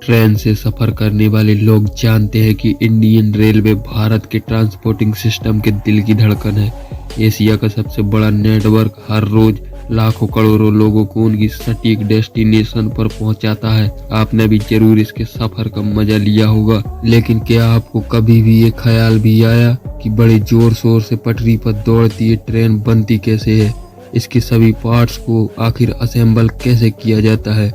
Train से सफर करने वाले लोग जानते हैं कि इंडियन रेलवे भारत के ट्रांसपोर्टिंग सिस्टम के दिल की धड़कन है। एशिया का सबसे बड़ा नेटवर्क हर रोज लाखों करोड़ों लोगों को उनकी सटीक डेस्टिनेशन पर पहुंचाता है। आपने भी जरूर इसके सफर का मजा लिया होगा, लेकिन क्या आपको कभी भी ये ख्याल भी आया कि बड़े जोर शोर से पटरी पर दौड़ती ये ट्रेन बनती कैसे है? इसके सभी पार्ट्स को आखिर असेंबल कैसे किया जाता है?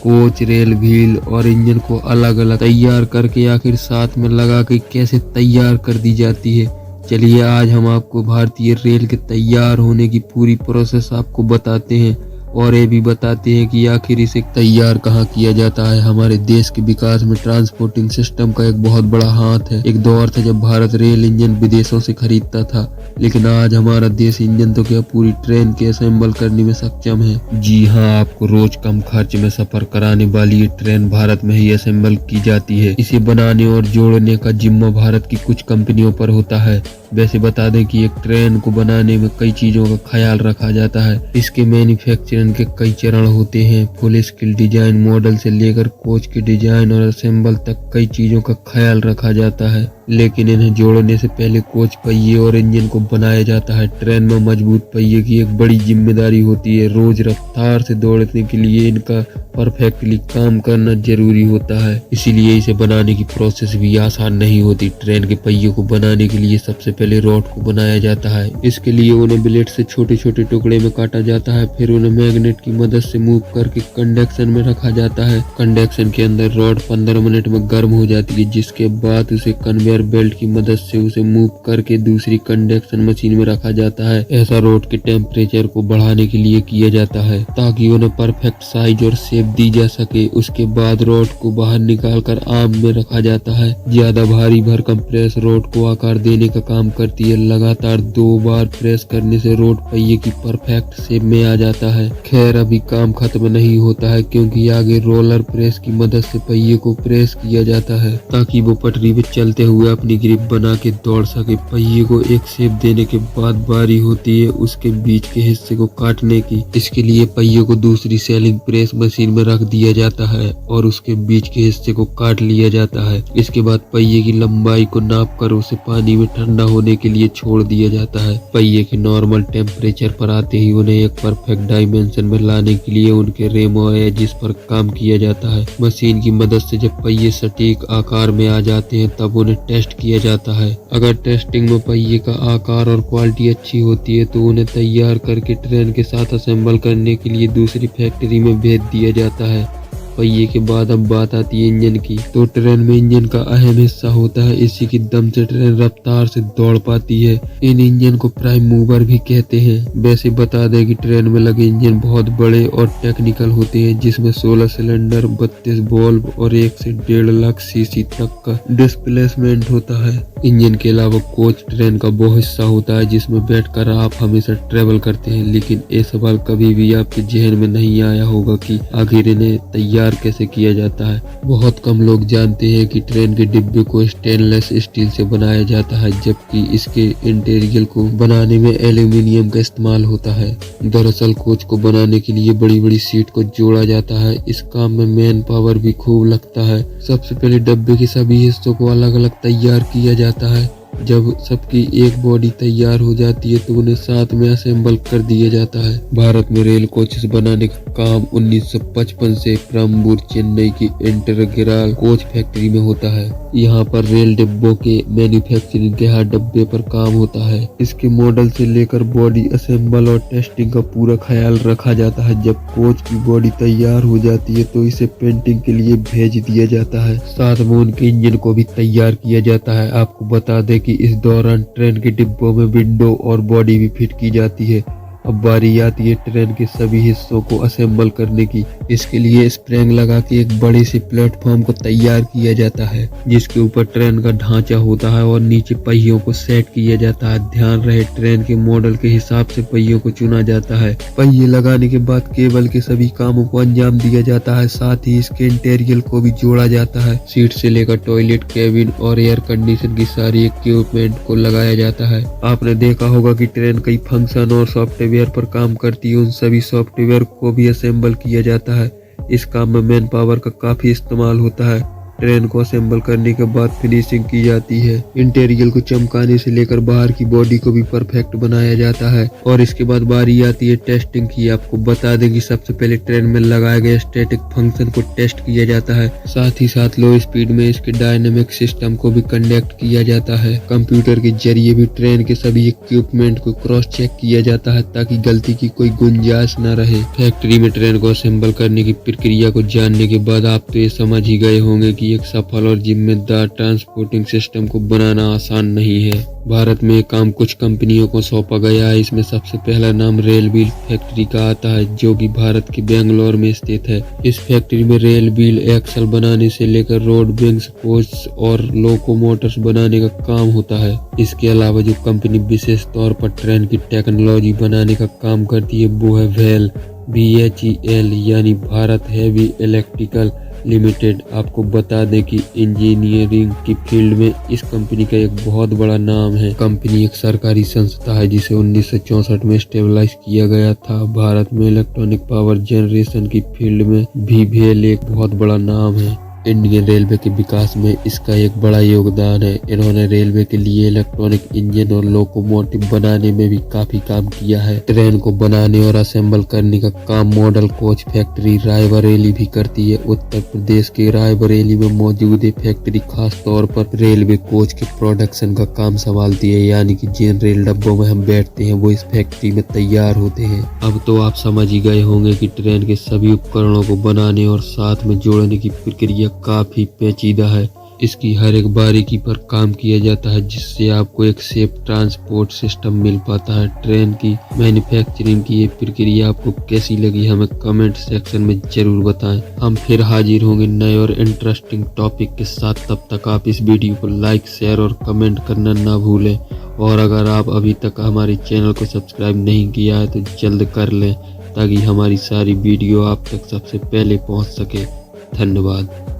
कोच, रेल व्हील और इंजन को अलग अलग तैयार करके आखिर साथ में लगा के कैसे तैयार कर दी जाती है? चलिए आज हम आपको भारतीय रेल के तैयार होने की पूरी प्रोसेस आपको बताते हैं और ये भी बताते हैं कि आखिर इसे तैयार कहाँ किया जाता है। हमारे देश के विकास में ट्रांसपोर्टिंग सिस्टम का एक बहुत बड़ा हाथ है। एक दौर था जब भारत रेल इंजन विदेशों से खरीदता था, लेकिन आज हमारा देश इंजन तो क्या पूरी ट्रेन के असेंबल करने में सक्षम है। जी हाँ, आपको रोज कम खर्च में सफर कराने वाली ये ट्रेन भारत में ही असेंबल की जाती है। इसे बनाने और जोड़ने का जिम्मा भारत की कुछ कंपनियों पर होता है। वैसे बता दें कि एक ट्रेन को बनाने में कई चीजों का ख्याल रखा जाता है। इसके मैन्युफैक्चरिंग के कई चरण होते हैं। फुल स्केल डिजाइन मॉडल से लेकर कोच के डिजाइन और असेंबल तक कई चीजों का ख्याल रखा जाता है, लेकिन इन्हें जोड़ने से पहले कोच पहिए और इंजन को बनाया जाता है। ट्रेन में मजबूत पहिए की एक बड़ी जिम्मेदारी होती है। रोज रफ्तार से दौड़ने के लिए इनका परफेक्टली काम करना जरूरी होता है, इसीलिए इसे बनाने की प्रोसेस भी आसान नहीं होती। ट्रेन के पहिए को बनाने के लिए सबसे पहले रॉड को बनाया जाता है। इसके लिए उन्हें ब्लेड से छोटे छोटे टुकड़े में काटा जाता है, फिर उन्हें मैग्नेट की मदद से मूव करके कंडक्शन में रखा जाता है। कंडक्शन के अंदर रॉड 15 मिनट में गर्म हो जाती है, जिसके बाद उसे कन्वेयर बेल्ट की मदद से उसे मूव करके दूसरी कंडक्शन मशीन में रखा जाता है। ऐसा रॉड के टेम्परेचर को बढ़ाने के लिए किया जाता है ताकि उन्हें परफेक्ट साइज और शेप दी जा सके। उसके बाद रॉड को बाहर निकालकर आर्म में रखा जाता है। ज्यादा भारी भरकम प्रेस रॉड को आकार देने का काम करती है। लगातार 2 बार प्रेस करने से रॉड पहिए की परफेक्ट शेप में आ जाता है। खैर अभी काम खत्म नहीं होता है, क्योंकि आगे रोलर प्रेस की मदद से पहिए को प्रेस किया जाता है ताकि वो पटरी पे चलते हुए अपनी ग्रिप बना के दौड़ सके। पहिए को एक शेप देने के बाद बारी होती है उसके बीच के हिस्से को काटने की। इसके लिए पहिए को दूसरी सेलिंग प्रेस मशीन में रख दिया जाता है और उसके बीच के हिस्से को काट लिया जाता है। इसके बाद पहिए की लंबाई को नाप कर उसे पानी में ठंडा होने के लिए छोड़ दिया जाता है। पहिए के नॉर्मल टेम्परेचर पर आते ही उन्हें एक परफेक्ट डायमेंशन में लाने के लिए उनके रेमो एजिस पर काम किया जाता है। मशीन की मदद से जब पहिए सटीक आकार में आ जाते हैं तब उन्हें टेस्ट किया जाता है। अगर टेस्टिंग में पहिए का आकार और क्वालिटी अच्छी होती है तो उन्हें तैयार करके ट्रेन के साथ असेंबल करने के लिए दूसरी फैक्ट्री में भेज दिया जाता है। पहिए के बाद अब बात आती है इंजन की। तो ट्रेन में इंजन का अहम हिस्सा होता है। इसी की दम से ट्रेन रफ्तार से दौड़ पाती है। इन इंजन को प्राइम मूवर भी कहते हैं। वैसे बता दें कि ट्रेन में लगे इंजन बहुत बड़े और टेक्निकल होते हैं, जिसमें 16 सिलेंडर, 32 वॉल्व और 1 से 1.5 लाख सीसी तक का डिस्प्लेसमेंट होता है। इंजन के अलावा कोच ट्रेन का वो हिस्सा होता है जिसमें बैठकर आप हमेशा ट्रेवल करते हैं। लेकिन ये सवाल कभी भी आपके जहन में नहीं आया होगा कि आखिर इन्हें तैयार कैसे किया जाता है। बहुत कम लोग जानते हैं कि ट्रेन के डिब्बे को स्टेनलेस स्टील से बनाया जाता है, जबकि इसके इंटीरियर को बनाने में एल्यूमिनियम का इस्तेमाल होता है। दरअसल कोच को बनाने के लिए बड़ी बड़ी सीट को जोड़ा जाता है। इस काम में मैन पावर भी खूब लगता है। सबसे पहले डब्बे के सभी हिस्सों को अलग अलग तैयार किया जाता है। जब सबकी एक बॉडी तैयार हो जाती है तो उन्हें साथ में असेंबल कर दिया जाता है। भारत में रेल कोचेस बनाने का काम 1955 से परम्बूर, चेन्नई की इंटरग्राल कोच फैक्ट्री में होता है। यहाँ पर रेल डिब्बों के मैन्युफैक्चरिंग के हर डब्बे पर काम होता है। इसके मॉडल से लेकर बॉडी असेंबल और टेस्टिंग का पूरा ख्याल रखा जाता है। जब कोच की बॉडी तैयार हो जाती है तो इसे पेंटिंग के लिए भेज दिया जाता है। साथ में उनके इंजन को भी तैयार किया जाता है। आपको बता दें कि इस दौरान ट्रेन के डिब्बों में विंडो और बॉडी भी फिट की जाती है। अब बारी आती है ट्रेन के सभी हिस्सों को असेंबल करने की। इसके लिए स्प्रिंग लगा के एक बड़े से प्लेटफॉर्म को तैयार किया जाता है, जिसके ऊपर ट्रेन का ढांचा होता है और नीचे पहियों को सेट किया जाता है। ध्यान रहे ट्रेन के मॉडल के हिसाब से पहियों को चुना जाता है। पहिए लगाने के बाद केबल के सभी कामों को अंजाम दिया जाता है। साथ ही इसके इंटीरियर को भी जोड़ा जाता है। सीट से लेकर टॉयलेट, केबिन और एयर कंडीशन की सारी इक्विपमेंट को लगाया जाता है। आपने देखा होगा कि ट्रेन कई फंक्शन और सॉफ्टवेयर पर काम करती है। उन सभी सॉफ्टवेयर को भी असेंबल किया जाता है। इस काम में मैन पावर का काफी इस्तेमाल होता है। ट्रेन को असेंबल करने के बाद फिनिशिंग की जाती है। इंटीरियर को चमकाने से लेकर बाहर की बॉडी को भी परफेक्ट बनाया जाता है और इसके बाद बारी आती है टेस्टिंग की। आपको बता दें कि सबसे पहले ट्रेन में लगाए गए स्टैटिक फंक्शन को टेस्ट किया जाता है, साथ ही साथ लो स्पीड में इसके डायनेमिक सिस्टम को भी कंडक्ट किया जाता है। कंप्यूटर के जरिए भी ट्रेन के सभी इक्विपमेंट को क्रॉस चेक किया जाता है ताकि गलती की कोई गुंजाइश न रहे। फैक्ट्री में ट्रेन को असेंबल करने की प्रक्रिया को जानने के बाद आप तो ये समझ ही गए होंगे कि एक सफल और जिम्मेदार ट्रांसपोर्टिंग सिस्टम को बनाना आसान नहीं है। भारत में ये काम कुछ कंपनियों को सौंपा गया है। इसमें सबसे पहला नाम रेल व्हील फैक्ट्री का आता है, जो कि भारत के बेंगलोर में स्थित है। इस फैक्ट्री में रेल व्हील एक्सल बनाने से लेकर रोड विंग्स, कोच और लोकोमोटर्स बनाने का काम होता है। इसके अलावा जो कंपनी विशेष तौर पर ट्रेन की टेक्नोलॉजी बनाने का काम करती है वो है वेल, VHEL यानी भारत हेवी इलेक्ट्रिकल लिमिटेड। आपको बता दें कि इंजीनियरिंग की फील्ड में इस कंपनी का एक बहुत बड़ा नाम है। कंपनी एक सरकारी संस्था है जिसे 1964 में स्टेबलाइज किया गया था। भारत में इलेक्ट्रॉनिक पावर जनरेशन की फील्ड में भी वेल एक बहुत बड़ा नाम है। इंडियन रेलवे के विकास में इसका एक बड़ा योगदान है। इन्होंने रेलवे के लिए इलेक्ट्रॉनिक इंजन और लोकोमोटिव बनाने में भी काफी काम किया है। ट्रेन को बनाने और असेंबल करने का काम मॉडल कोच फैक्ट्री रायबरेली भी करती है। उत्तर प्रदेश के रायबरेली में मौजूद ये फैक्ट्री खास तौर पर रेलवे कोच के प्रोडक्शन का काम संभालती है, यानी कि जिन रेल डब्बों में हम बैठते हैं वो इस फैक्ट्री में तैयार होते हैं। अब तो आप समझ ही गए होंगे कि ट्रेन के सभी उपकरणों को बनाने और साथ में जोड़ने की प्रक्रिया काफी पेचीदा है। इसकी हर एक बारीकी पर काम किया जाता है जिससे आपको एक सेफ ट्रांसपोर्ट सिस्टम मिल पाता है। ट्रेन की मैन्युफैक्चरिंग की ये प्रक्रिया आपको कैसी लगी हमें कमेंट सेक्शन में जरूर बताएं। हम फिर हाजिर होंगे नए और इंटरेस्टिंग टॉपिक के साथ। तब तक आप इस वीडियो को लाइक, शेयर और कमेंट करना ना भूलें। और अगर आप अभी तक हमारे चैनल को सब्सक्राइब नहीं किया है तो जल्द कर लें ताकि हमारी सारी वीडियो आप तक सबसे पहले पहुंच सके। धन्यवाद।